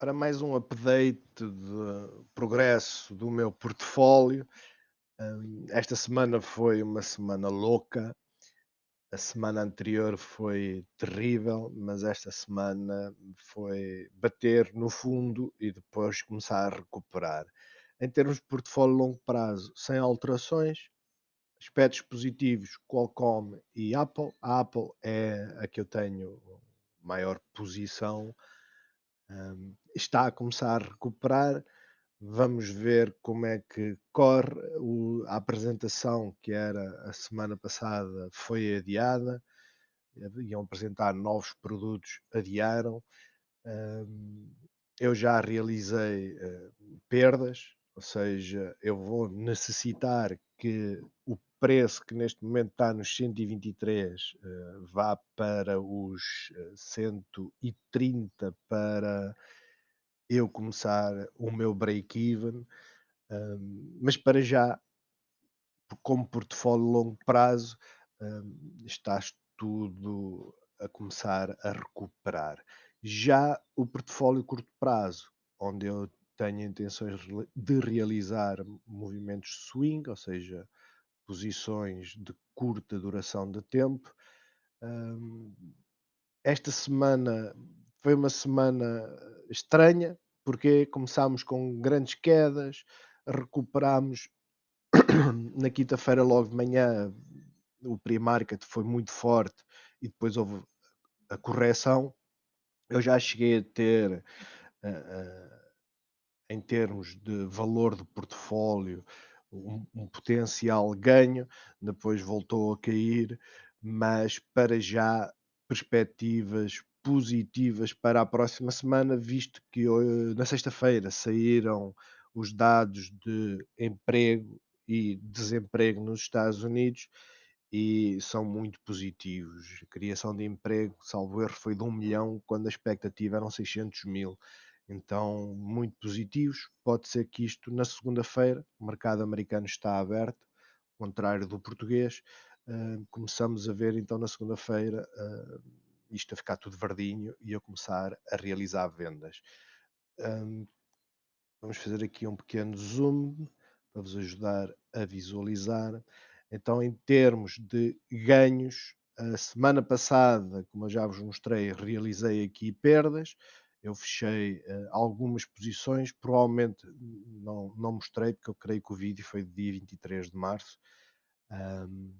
para mais um update de progresso do meu portfólio. Esta semana foi uma semana louca, a semana anterior foi terrível, mas esta semana foi bater no fundo e depois começar a recuperar. Em termos de portfólio a longo prazo, sem alterações, aspectos positivos, Qualcomm e Apple. A Apple é a que eu tenho maior posição. Está a começar a recuperar. Vamos ver como é que corre. A apresentação, que era a semana passada, foi adiada. Iam apresentar novos produtos, adiaram. Hum, eu já realizei perdas, ou seja, eu vou necessitar que o preço que neste momento está nos 123 vá para os 130 para eu começar o meu break-even. Mas para já, como portfólio longo prazo, estás tudo a começar a recuperar. Já o portfólio curto prazo, onde eu tenho intenções de realizar movimentos de swing, ou seja, posições de curta duração de tempo. hum, Esta semana foi uma semana estranha, porque começámos com grandes quedas, recuperámos na quinta-feira logo de manhã. O pre-market foi muito forte e depois houve a correção. Eu já cheguei a ter, em termos de valor de portfólio, um potencial ganho, depois voltou a cair, mas para já perspectivas positivas para a próxima semana, visto que na sexta-feira saíram os dados de emprego e desemprego nos Estados Unidos e são muito positivos. A criação de emprego, salvo erro, foi de 1 milhão, quando a expectativa eram 600 mil. Então, muito positivos. Pode ser que isto, na segunda-feira, o mercado americano está aberto, ao contrário do português. Começamos a ver, então, na segunda-feira, isto a ficar tudo verdinho e a começar a realizar vendas. Hum, Vamos fazer aqui um pequeno zoom para vos ajudar a visualizar. Então, em termos de ganhos, a semana passada, como eu já vos mostrei, realizei aqui perdas. Eu fechei algumas posições, provavelmente não mostrei, porque eu creio que o vídeo foi de dia 23 de março. Ahm,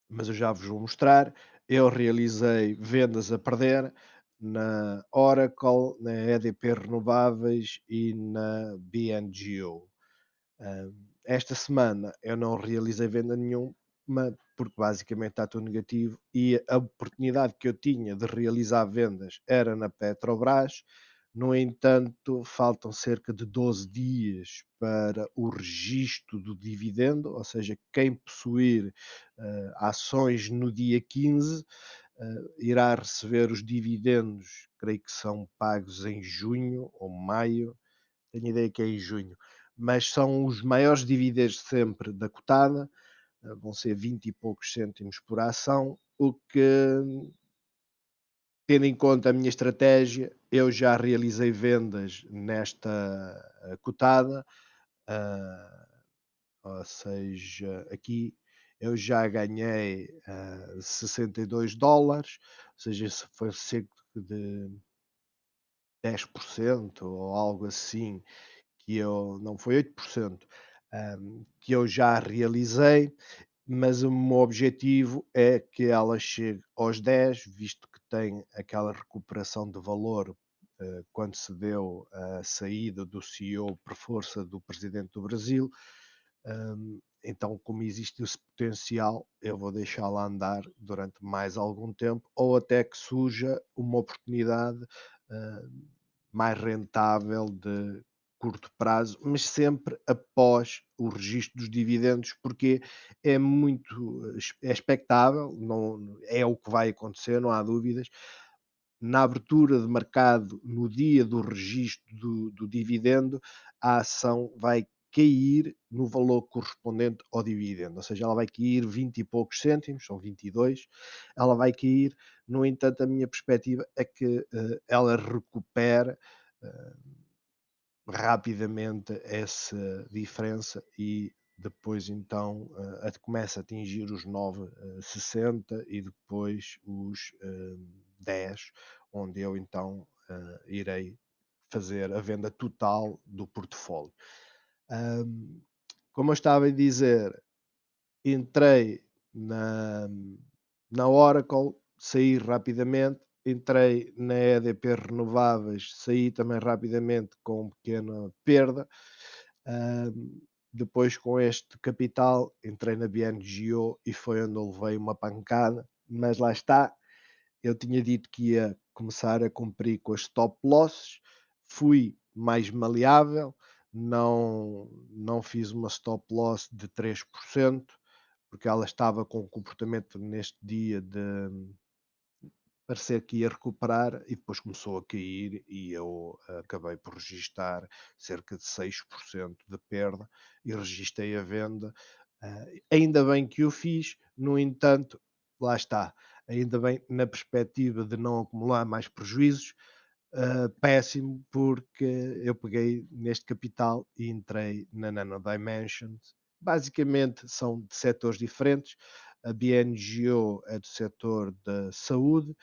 mas eu já vos vou mostrar. Eu realizei vendas a perder na Oracle, na EDP Renováveis e na BNGO. Esta semana eu não realizei venda nenhuma, porque basicamente está tudo negativo e a oportunidade que eu tinha de realizar vendas era na Petrobras. No entanto, faltam cerca de 12 dias para o registro do dividendo, ou seja, quem possuir ações no dia 15 irá receber os dividendos, creio que são pagos em junho ou maio, tenho ideia que é em junho, mas são os maiores dividendos de sempre da cotada. Vão ser 20 e poucos cêntimos por ação, o que, tendo em conta a minha estratégia, eu já realizei vendas nesta cotada, ah, ou seja, aqui eu já ganhei $62, ou seja, isso foi cerca de 10% ou algo assim, que eu não foi 8%, que eu já realizei, mas o meu objetivo é que ela chegue aos 10, visto que tem aquela recuperação de valor quando se deu a saída do CEO por força do presidente do Brasil. Então, como existe esse potencial, eu vou deixá-la andar durante mais algum tempo, ou até que surja uma oportunidade mais rentável de curto prazo, mas sempre após o registro dos dividendos, porque é muito é expectável, não é o que vai acontecer, não há dúvidas. Na abertura de mercado, no dia do registro do dividendo, a ação vai cair no valor correspondente ao dividendo, ou seja, ela vai cair 20 e poucos cêntimos, são 22, ela vai cair. No entanto, a minha perspectiva é que ela recupere rapidamente essa diferença e depois então começa a atingir os 9,60 e depois os 10, onde eu então irei fazer a venda total do portfólio. Ahm, Como eu estava a dizer, entrei na, na Oracle, saí rapidamente, entrei na EDP Renováveis, saí também rapidamente com pequena perda. Depois, com este capital, entrei na BNGO e foi onde eu levei uma pancada, mas lá está, eu tinha dito que ia começar a cumprir com as stop losses, fui mais maleável, não fiz uma stop loss de 3%, porque ela estava com um comportamento neste dia de parecer que ia recuperar e depois começou a cair e eu acabei por registar cerca de 6% de perda e registrei a venda. Ainda bem que o fiz, no entanto, lá está, ainda bem na perspectiva de não acumular mais prejuízos, péssimo porque eu peguei neste capital e entrei na Nano Dimensions. Basicamente são de setores diferentes. A BNGO é do setor da saúde,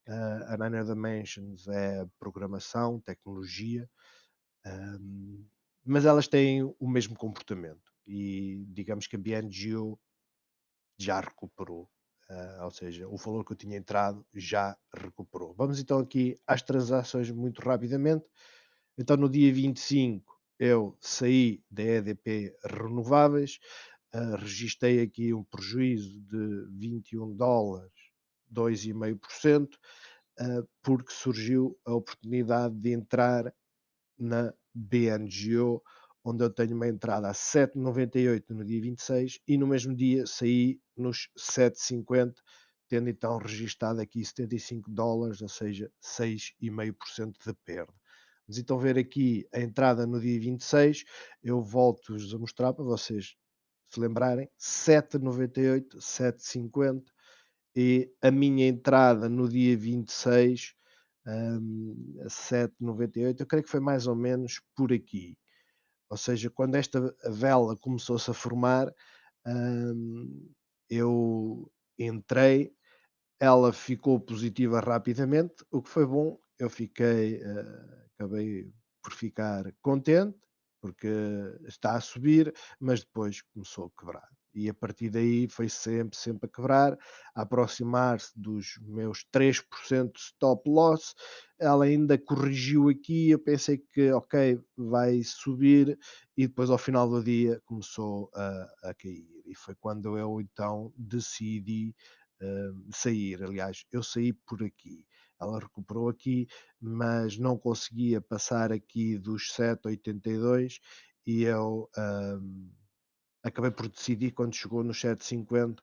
a Nano Dimensions é programação, tecnologia, um, mas elas têm o mesmo comportamento e digamos que a BNGO já recuperou. Ou seja, o valor que eu tinha entrado já recuperou. Vamos então aqui às transações muito rapidamente. Então, no dia 25, eu saí da EDP Renováveis, registrei aqui um prejuízo de 21 dólares, 2,5%, porque surgiu a oportunidade de entrar na BNGO, onde eu tenho uma entrada a 7,98 no dia 26 e no mesmo dia saí nos 7,50, tendo então registado aqui 75 dólares, ou seja, 6,5% de perda. Mas então ver aqui a entrada no dia 26, eu volto-vos a mostrar para vocês se lembrarem, 7,98, 7,50 e a minha entrada no dia 26 a 7,98, eu creio que foi mais ou menos por aqui. Ou seja, quando esta vela começou-se a formar, eu entrei, ela ficou positiva rapidamente, o que foi bom. Eu fiquei, acabei por ficar contente, porque está a subir, mas depois começou a quebrar. E a partir daí foi sempre, sempre a quebrar, a aproximar-se dos meus 3% de stop loss. Ela ainda corrigiu aqui, eu pensei que, ok, vai subir, e depois ao final do dia começou a cair. E foi quando eu então decidi sair. Aliás, eu saí por aqui. Ela recuperou aqui, mas não conseguia passar aqui dos 7,82 e eu acabei por decidir quando chegou nos 7,50,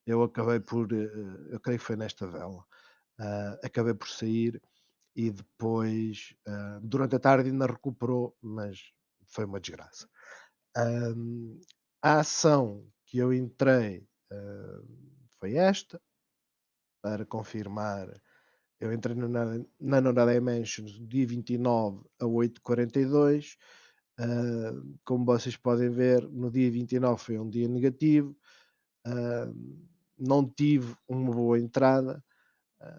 eu acabei por, eu creio que foi nesta vela, acabei por sair e depois, durante a tarde ainda recuperou, mas foi uma desgraça. Hum, a ação que eu entrei foi esta, para confirmar. Eu entrei na Nano Dimensions dia 29 a 8,42. Como vocês podem ver, no dia 29 foi um dia negativo. Uh, não tive uma boa entrada,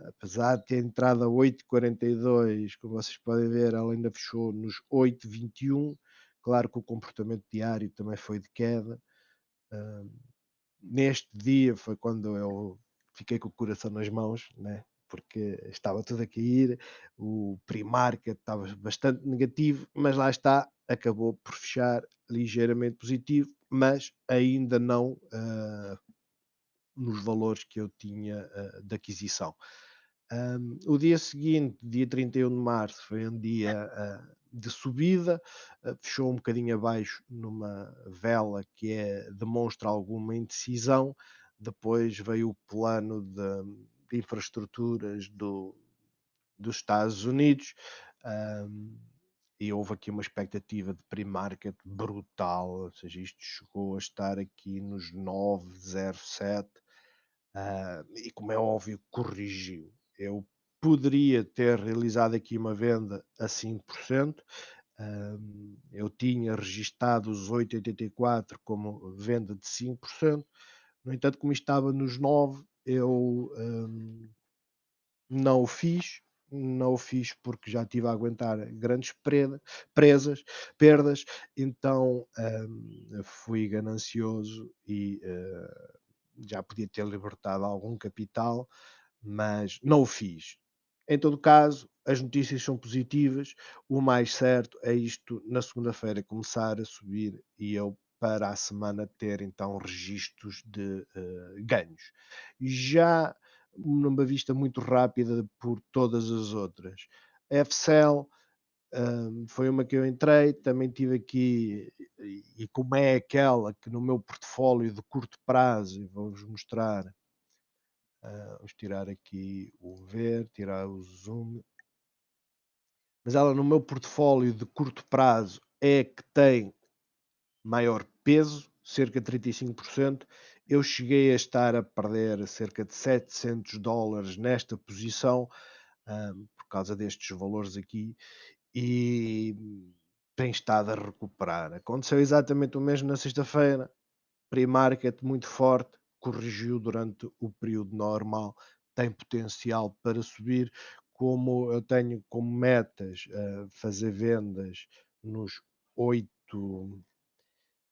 apesar de ter entrado a 8,42, como vocês podem ver, ela ainda fechou nos 8,21. Claro que o comportamento diário também foi de queda. Uh, Neste dia foi quando eu fiquei com o coração nas mãos, né? Porque estava tudo a cair, o pre-market estava bastante negativo, mas lá está, acabou por fechar ligeiramente positivo, mas ainda não nos valores que eu tinha de aquisição. O dia seguinte, dia 31 de março, foi um dia de subida, fechou um bocadinho abaixo numa vela que demonstra alguma indecisão. Depois veio o plano de infraestruturas dos Estados Unidos, e houve aqui uma expectativa de pre-market brutal, ou seja, isto chegou a estar aqui nos 9,07, e como é óbvio, corrigiu. Eu poderia ter realizado aqui uma venda a 5%. Eu tinha registado os 8,84 como venda de 5%. No entanto, como isto estava nos 9, eu não o fiz. Não o fiz porque já estive a aguentar grandes presas, perdas, então fui ganancioso e já podia ter libertado algum capital, mas não o fiz. Em todo caso, as notícias são positivas. O mais certo é isto na segunda-feira começar a subir e eu para a semana ter então registros de ganhos. Já numa vista muito rápida por todas as outras. FCell foi uma que eu entrei, também tive aqui, e como é aquela que no meu portfólio de curto prazo, e vou-vos mostrar, vamos tirar aqui o ver, tirar o zoom, mas ela no meu portfólio de curto prazo é que tem maior peso, cerca de 35%. Eu cheguei a estar a perder cerca de $700 nesta posição, por causa destes valores aqui, e tem estado a recuperar. Aconteceu exatamente o mesmo na sexta-feira. Pre-market muito forte, corrigiu durante o período normal, tem potencial para subir. Como eu tenho como metas fazer vendas nos 8,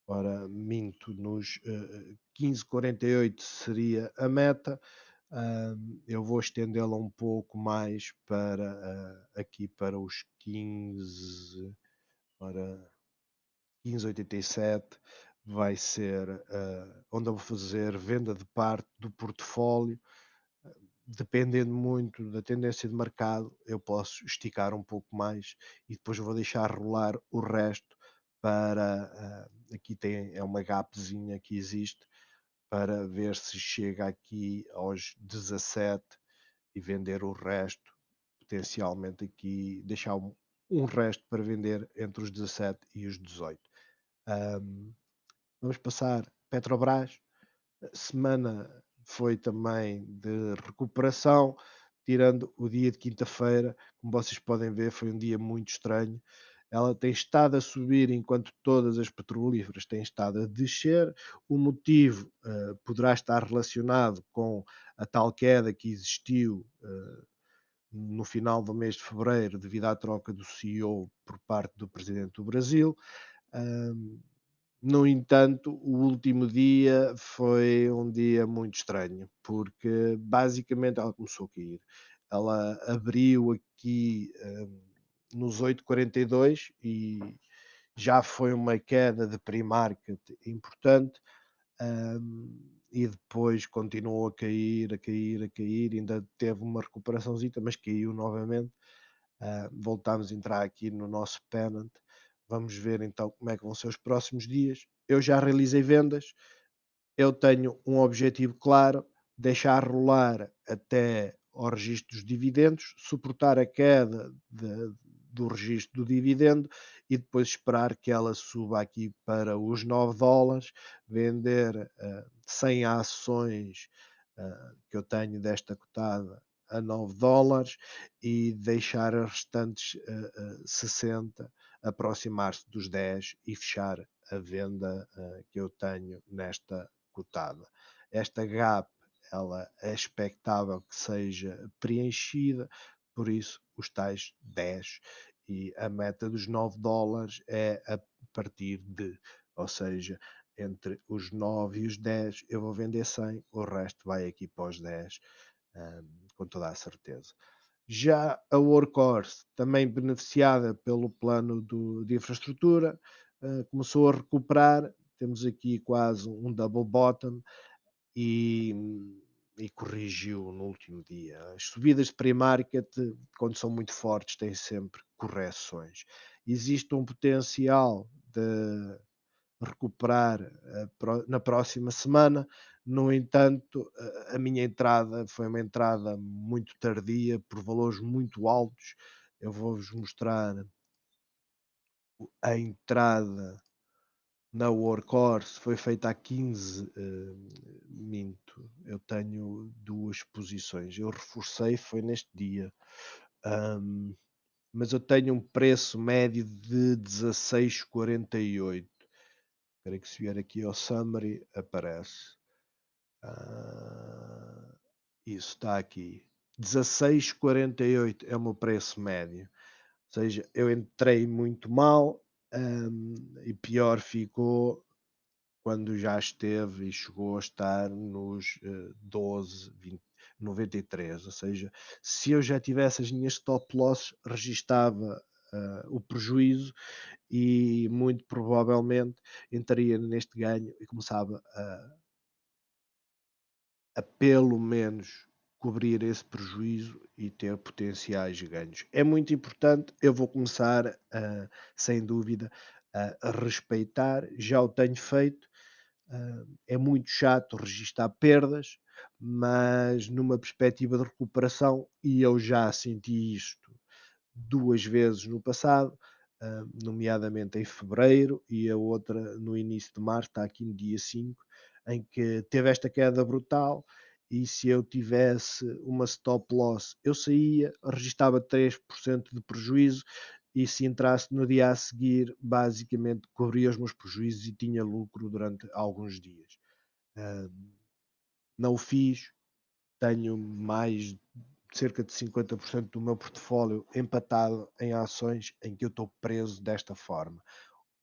ora, minto, nos 15,48 seria a meta. Eu vou estendê-la um pouco mais para aqui para os 15, ora, 15,87 vai ser onde eu vou fazer venda de parte do portfólio. Dependendo muito da tendência de mercado, eu posso esticar um pouco mais e depois vou deixar rolar o resto para. Aqui tem, é uma gapzinha que existe para ver se chega aqui aos 17 e vender o resto, potencialmente aqui, deixar um resto para vender entre os 17 e os 18. Um, Vamos passar Petrobras. A semana foi também de recuperação, tirando o dia de quinta-feira, como vocês podem ver, foi um dia muito estranho. Ela tem estado a subir enquanto todas as petrolíferas têm estado a descer. O motivo poderá estar relacionado com a tal queda que existiu no final do mês de fevereiro, devido à troca do CEO por parte do presidente do Brasil. Um, no entanto, o último dia foi um dia muito estranho, porque basicamente ela começou a cair. Ela abriu aqui nos 8,42 e já foi uma queda de pre-market importante, e depois continuou a cair, a cair, a cair, ainda teve uma recuperaçãozita, mas caiu novamente. Voltámos a entrar aqui no nosso pennant. Vamos ver então como é que vão ser os próximos dias. Eu já realizei vendas, eu tenho um objetivo claro, deixar rolar até ao registro dos dividendos, suportar a queda do registro do dividendo e depois esperar que ela suba aqui para os $9, vender 100 ações que eu tenho desta cotada a $9 e deixar as restantes 60 aproximar-se dos 10 e fechar a venda que eu tenho nesta cotada. Esta gap ela é expectável que seja preenchida, por isso os tais 10 e a meta dos $9 é a partir de, ou seja, entre os 9 e os 10 eu vou vender 100, o resto vai aqui para os 10, com toda a certeza. Já a Workhorse, também beneficiada pelo plano de infraestrutura, começou a recuperar. Temos aqui quase um double bottom e, e corrigiu no último dia. As subidas de pre-market, quando são muito fortes, têm sempre correções. Existe um potencial de recuperar na próxima semana. No entanto, a minha entrada foi uma entrada muito tardia, por valores muito altos. Eu vou-vos mostrar a entrada na Workhorse foi feita há 15, minto, eu tenho 2 posições, eu reforcei foi neste dia, hum, mas eu tenho um preço médio de 16,48. Espera que se vier aqui ao summary aparece. Ah, isso está aqui. 16,48 é o meu preço médio. Ou seja, eu entrei muito mal, e pior ficou quando já esteve e chegou a estar nos 12, 20, 93. Ou seja, se eu já tivesse as minhas stop loss, registava o prejuízo e muito provavelmente entraria neste ganho e começava a pelo menos cobrir esse prejuízo e ter potenciais ganhos. É muito importante, eu vou começar sem dúvida, a respeitar, já o tenho feito. É muito chato registar perdas, mas numa perspectiva de recuperação, e eu já senti isto 2 vezes no passado, nomeadamente em fevereiro e a outra no início de março, está aqui no dia 5, em que teve esta queda brutal e se eu tivesse uma stop loss, eu saía, registava 3% de prejuízo e se entrasse no dia a seguir, basicamente cobria os meus prejuízos e tinha lucro durante alguns dias. Hum, não o fiz, tenho mais cerca de 50% do meu portfólio empatado em ações em que eu estou preso desta forma.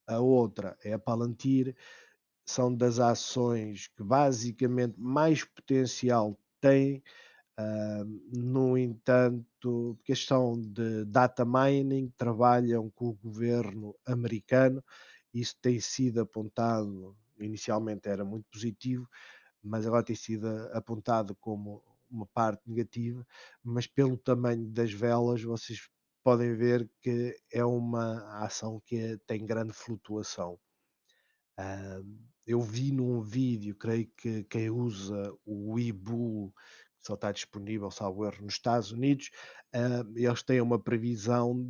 A outra é a Palantir, são das ações que basicamente mais potencial têm, no entanto, questão de data mining, trabalham com o governo americano, isso tem sido apontado, inicialmente era muito positivo, mas agora tem sido apontado como uma parte negativa, mas pelo tamanho das velas vocês podem ver que é uma ação que tem grande flutuação. Eu vi num vídeo, creio que quem usa o Webull, que só está disponível, salvo erro, nos Estados Unidos, eles têm uma previsão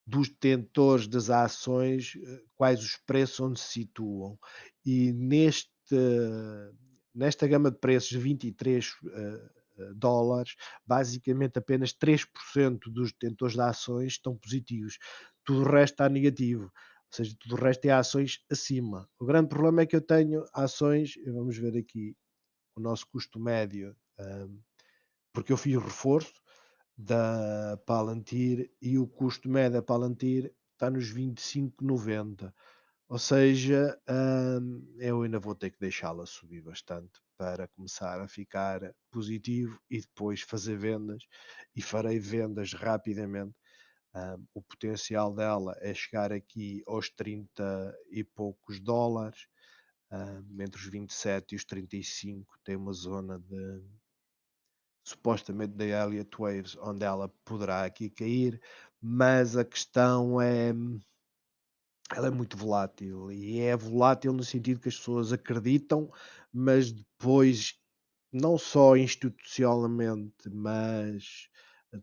dos detentores das ações, quais os preços onde se situam. E nesta gama de preços de 23 dólares, basicamente apenas 3% dos detentores de ações estão positivos. Tudo o resto está negativo. Ou seja, tudo o resto é ações acima. O grande problema é que eu tenho ações, vamos ver aqui o nosso custo médio, porque eu fiz reforço da Palantir e o custo médio da Palantir está nos 25,90. Ou seja, eu ainda vou ter que deixá-la subir bastante para começar a ficar positivo e depois fazer vendas e farei vendas rapidamente. O potencial dela é chegar aqui aos 30 e poucos dólares, entre os 27 e os 35 tem uma zona de supostamente da Elliott Waves, onde ela poderá aqui cair, mas a questão é, ela é muito volátil e é volátil no sentido que as pessoas acreditam, mas depois, não só institucionalmente, mas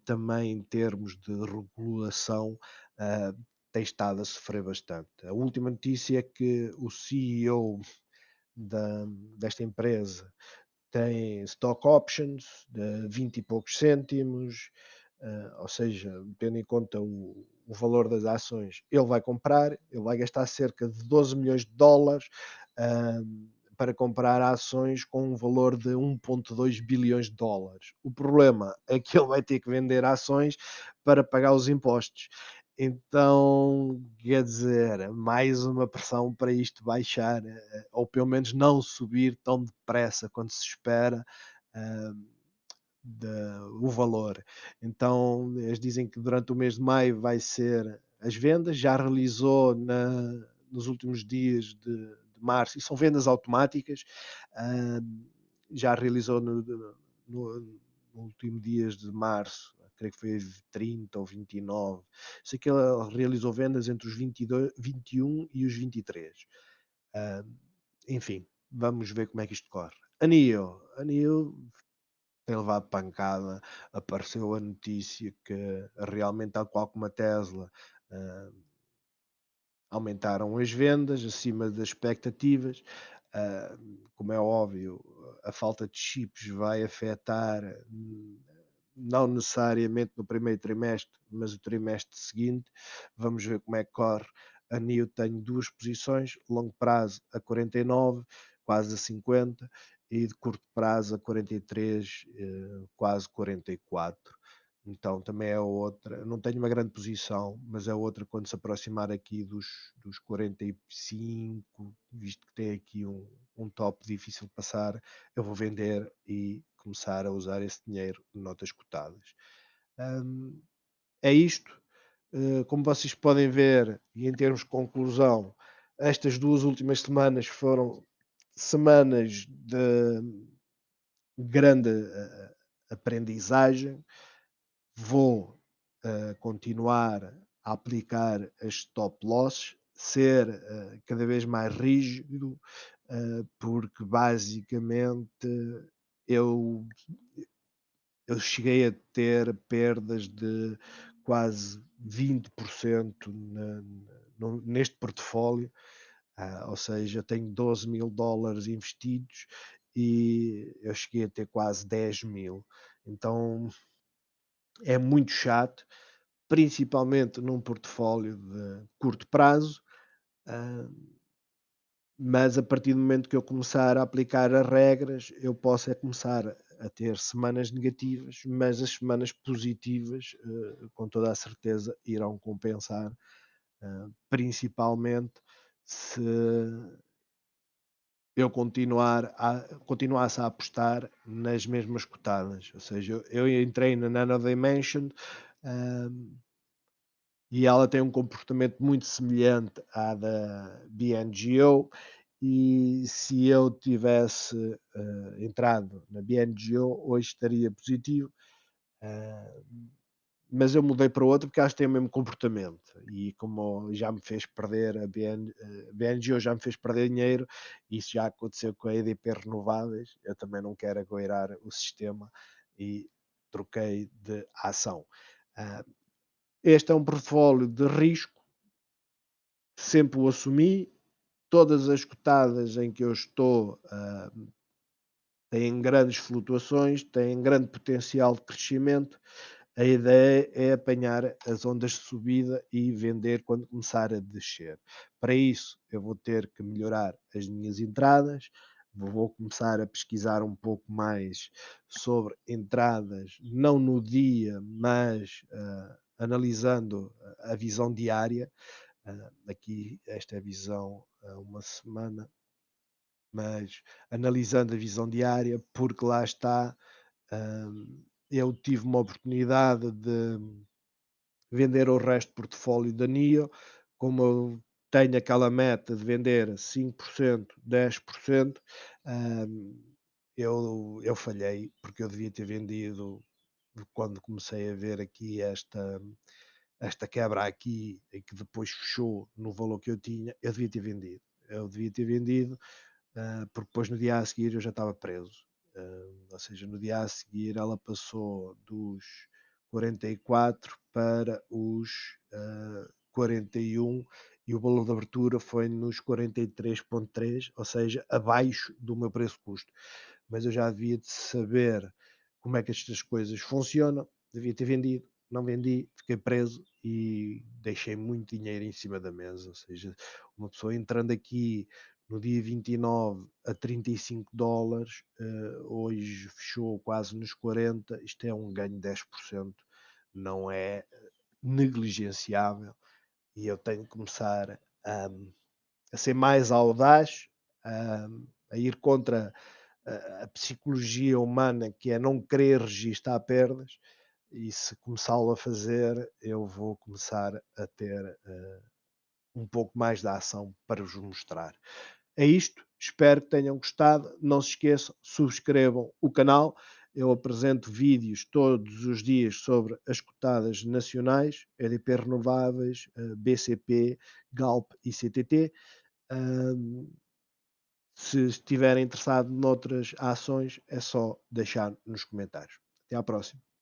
também em termos de regulação, ah, tem estado a sofrer bastante. A última notícia é que o CEO desta empresa tem stock options de 20 e poucos cêntimos, ou seja, tendo em conta o valor das ações, ele vai comprar, ele vai gastar cerca de 12 milhões de dólares para comprar ações com um valor de 1,2 bilhões de dólares. O problema é que ele vai ter que vender ações para pagar os impostos. Então, quer dizer, mais uma pressão para isto baixar, ou pelo menos não subir tão depressa quanto se espera, uh, o valor. Então, eles dizem que durante o mês de maio vai ser as vendas, já realizou nos últimos dias de março, e são vendas automáticas, já realizou no último dias de março, creio que foi 30 ou 29. Sei que ele realizou vendas entre os 22, 21 e os 23. Uh, enfim, vamos ver como é que isto corre. A NIO tem levado pancada, apareceu a notícia que realmente, tal qual como a Tesla, uh, aumentaram as vendas acima das expectativas. Ah, Como é óbvio, a falta de chips vai afetar, não necessariamente no primeiro trimestre, mas o trimestre seguinte. Vamos ver como é que corre. A NIO tem duas posições, longo prazo a 49, quase a 50, e de curto prazo a 43, quase 44. Então também é outra, não tenho uma grande posição, mas é outra quando se aproximar aqui dos 45, visto que tem aqui um top difícil de passar, eu vou vender e começar a usar esse dinheiro em notas cotadas. Hum, É isto. Como vocês podem ver, e em termos de conclusão, estas duas últimas semanas foram semanas de grande aprendizagem. Vou continuar a aplicar as stop losses, ser cada vez mais rígido, porque basicamente eu, eu cheguei a ter perdas de quase 20% neste portfólio, ou seja, tenho 12 mil dólares investidos e eu cheguei a ter quase 10 mil. Então é muito chato, principalmente num portfólio de curto prazo, ah, mas a partir do momento que eu começar a aplicar as regras, eu posso é começar a ter semanas negativas, mas as semanas positivas, com toda a certeza, irão compensar, principalmente se eu continuasse a apostar nas mesmas cotadas. Ou seja, eu entrei na Nano Dimension, ah, e ela tem um comportamento muito semelhante à da BNGO, e se eu tivesse entrado na BNGO, hoje estaria positivo, uh, mas eu mudei para outra porque acho que tem o mesmo comportamento, e como já me fez perder a BNGO já me fez perder dinheiro, isso já aconteceu com a EDP Renováveis, eu também não quero agoirar o sistema e troquei de ação. Este é um portfólio de risco, sempre o assumi. Todas as cotadas em que eu estou têm grandes flutuações, têm grande potencial de crescimento. A ideia é apanhar as ondas de subida e vender quando começar a descer. Para isso, eu vou ter que melhorar as minhas entradas, vou começar a pesquisar um pouco mais sobre entradas, não no dia, mas analisando a visão diária. Aqui, esta é a visão a uma semana, mas analisando a visão diária, porque lá está, eu tive uma oportunidade de vender o resto do portfólio da NIO, como eu tenho aquela meta de vender 5%, 10%, eu falhei, porque eu devia ter vendido quando comecei a ver aqui esta quebra aqui, e que depois fechou no valor que eu tinha, eu devia ter vendido. Eu devia ter vendido, porque depois no dia a seguir eu já estava preso. Ou seja, no dia a seguir ela passou dos 44 para os 41, e o valor de abertura foi nos 43,3, ou seja, abaixo do meu preço-custo. Mas eu já devia de saber como é que estas coisas funcionam, devia ter vendido, não vendi, fiquei preso e deixei muito dinheiro em cima da mesa. Ou seja, uma pessoa entrando aqui no dia 29 a 35 dólares, hoje fechou quase nos 40, isto é um ganho de 10%, não é negligenciável, e eu tenho que começar a ser mais audaz, a ir contra a psicologia humana, que é não querer registar perdas, e se começá-lo a fazer, eu vou começar a ter um pouco mais de ação para vos mostrar. É isto, espero que tenham gostado. Não se esqueçam, subscrevam o canal. Eu apresento vídeos todos os dias sobre as cotadas nacionais, EDP Renováveis, BCP, Galp e CTT. Se estiverem interessados noutras ações, é só deixar nos comentários. Até à próxima.